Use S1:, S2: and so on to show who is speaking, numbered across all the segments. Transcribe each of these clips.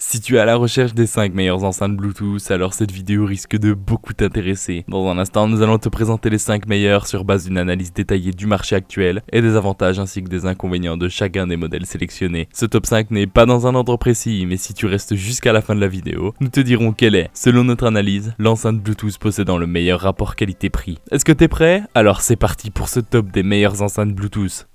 S1: Si tu es à la recherche des 5 meilleures enceintes Bluetooth, alors cette vidéo risque de beaucoup t'intéresser. Dans un instant, nous allons te présenter les 5 meilleures sur base d'une analyse détaillée du marché actuel et des avantages ainsi que des inconvénients de chacun des modèles sélectionnés. Ce top 5 n'est pas dans un ordre précis, mais si tu restes jusqu'à la fin de la vidéo, nous te dirons quelle est, selon notre analyse, l'enceinte Bluetooth possédant le meilleur rapport qualité-prix. Est-ce que t'es prêt? Alors c'est parti pour ce top des meilleures enceintes Bluetooth.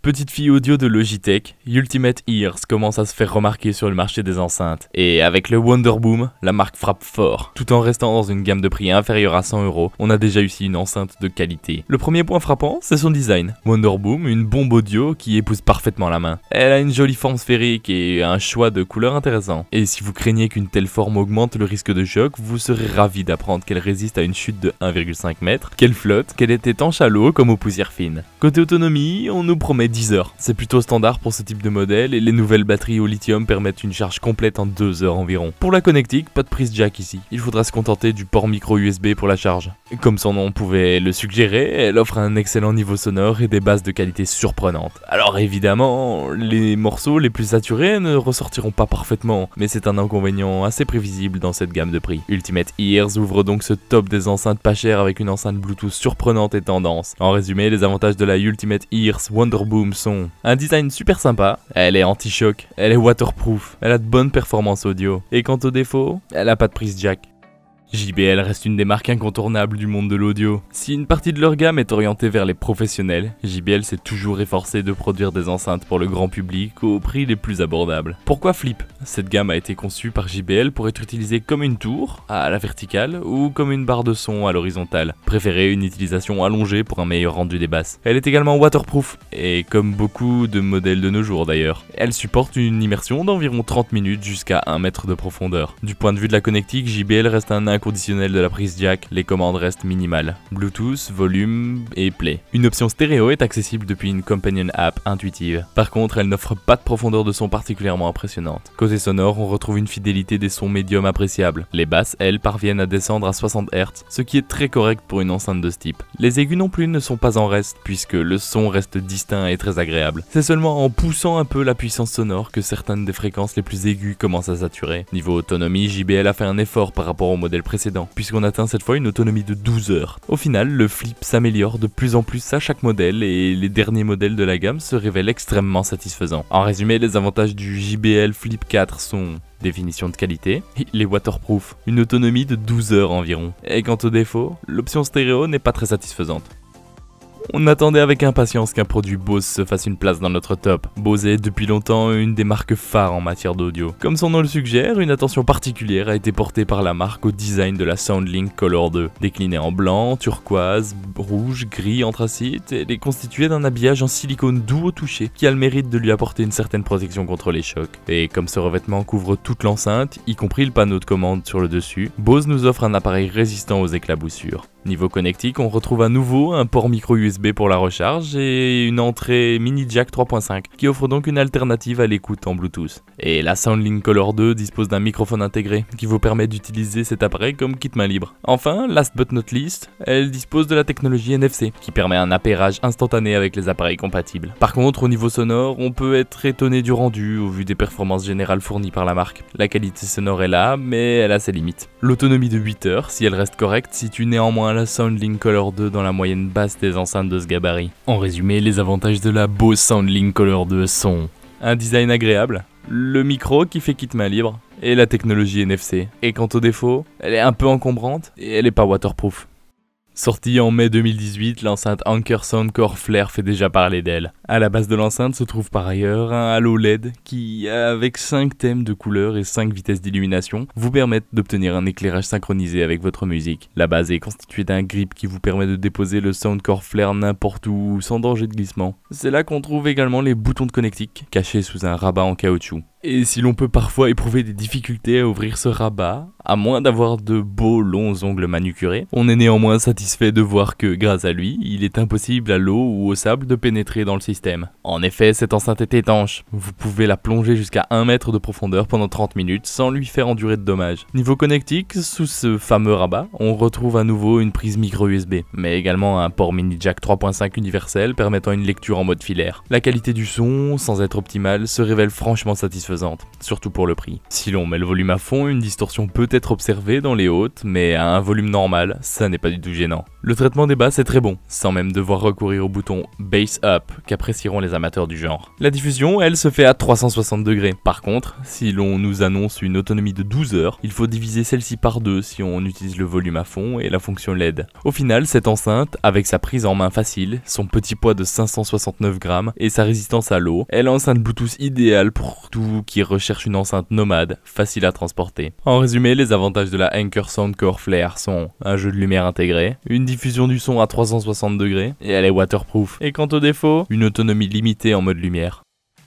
S1: Petite fille audio de Logitech, Ultimate Ears commence à se faire remarquer sur le marché des enceintes. Et avec le Wonderboom, la marque frappe fort. Tout en restant dans une gamme de prix inférieure à 100 €, on a déjà ici une enceinte de qualité. Le premier point frappant, c'est son design. Wonderboom, une bombe audio qui épouse parfaitement la main. Elle a une jolie forme sphérique et un choix de couleurs intéressant. Et si vous craignez qu'une telle forme augmente le risque de choc, vous serez ravi d'apprendre qu'elle résiste à une chute de 1,5 m, qu'elle flotte, qu'elle est étanche à l'eau comme aux poussières fines. Côté autonomie, on nous promet 10 heures. C'est plutôt standard pour ce type de modèle et les nouvelles batteries au lithium permettent une charge complète en 2 heures environ. Pour la connectique, pas de prise jack ici. Il faudra se contenter du port micro USB pour la charge. Comme son nom pouvait le suggérer, elle offre un excellent niveau sonore et des basses de qualité surprenantes. Alors évidemment, les morceaux les plus saturés ne ressortiront pas parfaitement, mais c'est un inconvénient assez prévisible dans cette gamme de prix. Ultimate Ears ouvre donc ce top des enceintes pas chères avec une enceinte Bluetooth surprenante et tendance. En résumé, les avantages de la Ultimate Ears Wonderboom sont un design super sympa, elle est anti-choc, elle est waterproof, elle a de bonnes performances audio, et quant aux défauts, elle a pas de prise jack. JBL reste une des marques incontournables du monde de l'audio. Si une partie de leur gamme est orientée vers les professionnels, JBL s'est toujours efforcé de produire des enceintes pour le grand public au prix les plus abordables. Pourquoi Flip? Cette gamme a été conçue par JBL pour être utilisée comme une tour, à la verticale, ou comme une barre de son à l'horizontale. Préférez une utilisation allongée pour un meilleur rendu des basses. Elle est également waterproof, et comme beaucoup de modèles de nos jours d'ailleurs. Elle supporte une immersion d'environ 30 minutes jusqu'à 1 mètre de profondeur. Du point de vue de la connectique, JBL reste un inconditionnel de la prise jack, les commandes restent minimales. Bluetooth, volume et play. Une option stéréo est accessible depuis une companion app intuitive. Par contre, elle n'offre pas de profondeur de son particulièrement impressionnante. Côté sonore, on retrouve une fidélité des sons médiums appréciable. Les basses, elles, parviennent à descendre à 60 Hz, ce qui est très correct pour une enceinte de ce type. Les aigus non plus ne sont pas en reste, puisque le son reste distinct et très agréable. C'est seulement en poussant un peu la puissance sonore que certaines des fréquences les plus aiguës commencent à saturer. Niveau autonomie, JBL a fait un effort par rapport au modèle précédent, puisqu'on atteint cette fois une autonomie de 12 heures. Au final, le Flip s'améliore de plus en plus à chaque modèle et les derniers modèles de la gamme se révèlent extrêmement satisfaisants. En résumé, les avantages du JBL Flip 4 sont définition de qualité, il est waterproof, une autonomie de 12 heures environ. Et quant aux défauts, l'option stéréo n'est pas très satisfaisante. On attendait avec impatience qu'un produit Bose se fasse une place dans notre top. Bose est depuis longtemps une des marques phares en matière d'audio. Comme son nom le suggère, une attention particulière a été portée par la marque au design de la SoundLink Color 2. Déclinée en blanc, turquoise, rouge, gris, anthracite, elle est constituée d'un habillage en silicone doux au toucher qui a le mérite de lui apporter une certaine protection contre les chocs. Et comme ce revêtement couvre toute l'enceinte, y compris le panneau de commande sur le dessus, Bose nous offre un appareil résistant aux éclaboussures. Niveau connectique, on retrouve à nouveau un port micro USB pour la recharge et une entrée mini jack 3.5 qui offre donc une alternative à l'écoute en Bluetooth. Et la SoundLink Color 2 dispose d'un microphone intégré qui vous permet d'utiliser cet appareil comme kit main libre. Enfin, last but not least, elle dispose de la technologie NFC qui permet un appairage instantané avec les appareils compatibles. Par contre, au niveau sonore, on peut être étonné du rendu au vu des performances générales fournies par la marque. La qualité sonore est là, mais elle a ses limites. L'autonomie de 8 heures, si elle reste correcte, situe néanmoins la SoundLink Color 2 dans la moyenne basse des enceintes de ce gabarit. En résumé, les avantages de la Bose SoundLink Color 2 sont un design agréable, le micro qui fait kit main libre et la technologie NFC. Et quant aux défauts, elle est un peu encombrante et elle est pas waterproof. Sortie en mai 2018, l'enceinte Anker Soundcore Flare fait déjà parler d'elle. À la base de l'enceinte se trouve par ailleurs un halo LED qui, avec 5 thèmes de couleurs et 5 vitesses d'illumination, vous permettent d'obtenir un éclairage synchronisé avec votre musique. La base est constituée d'un grip qui vous permet de déposer le Soundcore Flare n'importe où sans danger de glissement. C'est là qu'on trouve également les boutons de connectique, cachés sous un rabat en caoutchouc. Et si l'on peut parfois éprouver des difficultés à ouvrir ce rabat, à moins d'avoir de beaux longs ongles manucurés, on est néanmoins satisfait de voir que, grâce à lui, il est impossible à l'eau ou au sable de pénétrer dans le système. En effet, cette enceinte est étanche. Vous pouvez la plonger jusqu'à 1 mètre de profondeur pendant 30 minutes sans lui faire endurer de dommages. Niveau connectique, sous ce fameux rabat, on retrouve à nouveau une prise micro USB, mais également un port mini jack 3.5 universel permettant une lecture en mode filaire. La qualité du son, sans être optimale, se révèle franchement satisfaisante, surtout pour le prix. Si l'on met le volume à fond, une distorsion peut être observée dans les hautes, mais à un volume normal, ça n'est pas du tout gênant. Le traitement des basses est très bon, sans même devoir recourir au bouton Bass Up qu'apprécieront les amateurs du genre. La diffusion, elle, se fait à 360 degrés. Par contre, si l'on nous annonce une autonomie de 12 heures, il faut diviser celle-ci par 2 si on utilise le volume à fond et la fonction LED. Au final, cette enceinte, avec sa prise en main facile, son petit poids de 569 grammes et sa résistance à l'eau, est l'enceinte Bluetooth idéale pour tout qui recherche une enceinte nomade, facile à transporter. En résumé, les avantages de la Anker Soundcore Flare sont un jeu de lumière intégré, une diffusion du son à 360 degrés, et elle est waterproof. Et quant aux défauts, une autonomie limitée en mode lumière.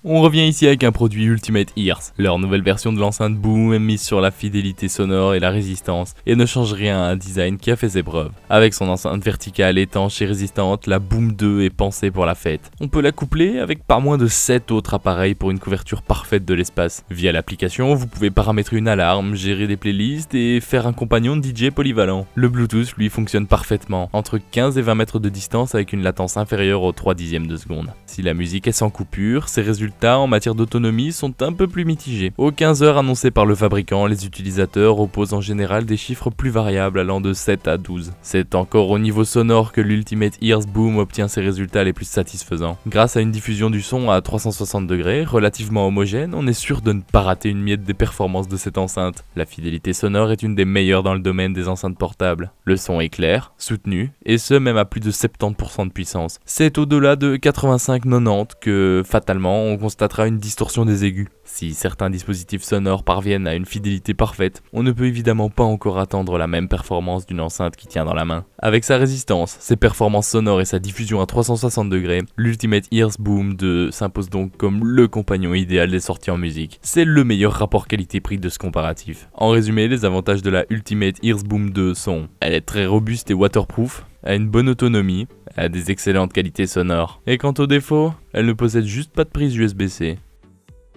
S1: On revient ici avec un produit Ultimate Ears. Leur nouvelle version de l'enceinte Boom est mise sur la fidélité sonore et la résistance et ne change rien à un design qui a fait ses preuves. Avec son enceinte verticale étanche et résistante, la Boom 2 est pensée pour la fête. On peut la coupler avec pas moins de 7 autres appareils pour une couverture parfaite de l'espace. Via l'application, vous pouvez paramétrer une alarme, gérer des playlists et faire un compagnon de DJ polyvalent. Le Bluetooth lui fonctionne parfaitement, entre 15 et 20 mètres de distance avec une latence inférieure aux 3 dixièmes de seconde. Si la musique est sans coupure, ses résultats en matière d'autonomie sont un peu plus mitigés. Aux 15 heures annoncées par le fabricant, les utilisateurs opposent en général des chiffres plus variables allant de 7 à 12. C'est encore au niveau sonore que l'Ultimate Ears Boom obtient ses résultats les plus satisfaisants. Grâce à une diffusion du son à 360 degrés, relativement homogène, on est sûr de ne pas rater une miette des performances de cette enceinte. La fidélité sonore est une des meilleures dans le domaine des enceintes portables. Le son est clair, soutenu, et ce même à plus de 70% de puissance. C'est au-delà de 85-90 que, fatalement, on constatera une distorsion des aigus. Si certains dispositifs sonores parviennent à une fidélité parfaite, on ne peut évidemment pas encore attendre la même performance d'une enceinte qui tient dans la main. Avec sa résistance, ses performances sonores et sa diffusion à 360 degrés, l'Ultimate Ears Boom 2 s'impose donc comme le compagnon idéal des sorties en musique. C'est le meilleur rapport qualité-prix de ce comparatif. En résumé, les avantages de la Ultimate Ears Boom 2 sont: elle est très robuste et waterproof, a une bonne autonomie, a des excellentes qualités sonores. Et quant aux défauts, elle ne possède juste pas de prise USB-C.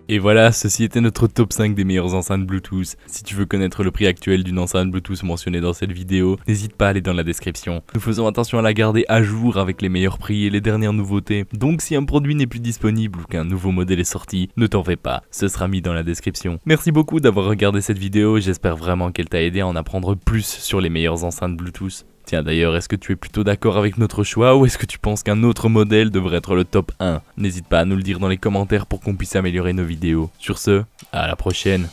S1: Et voilà, ceci était notre top 5 des meilleures enceintes Bluetooth. Si tu veux connaître le prix actuel d'une enceinte Bluetooth mentionnée dans cette vidéo, n'hésite pas à aller dans la description. Nous faisons attention à la garder à jour avec les meilleurs prix et les dernières nouveautés. Donc si un produit n'est plus disponible ou qu'un nouveau modèle est sorti, ne t'en fais pas, ce sera mis dans la description. Merci beaucoup d'avoir regardé cette vidéo, j'espère vraiment qu'elle t'a aidé à en apprendre plus sur les meilleures enceintes Bluetooth. Tiens d'ailleurs, est-ce que tu es plutôt d'accord avec notre choix ou est-ce que tu penses qu'un autre modèle devrait être le top 1? N'hésite pas à nous le dire dans les commentaires pour qu'on puisse améliorer nos vidéos. Sur ce, à la prochaine.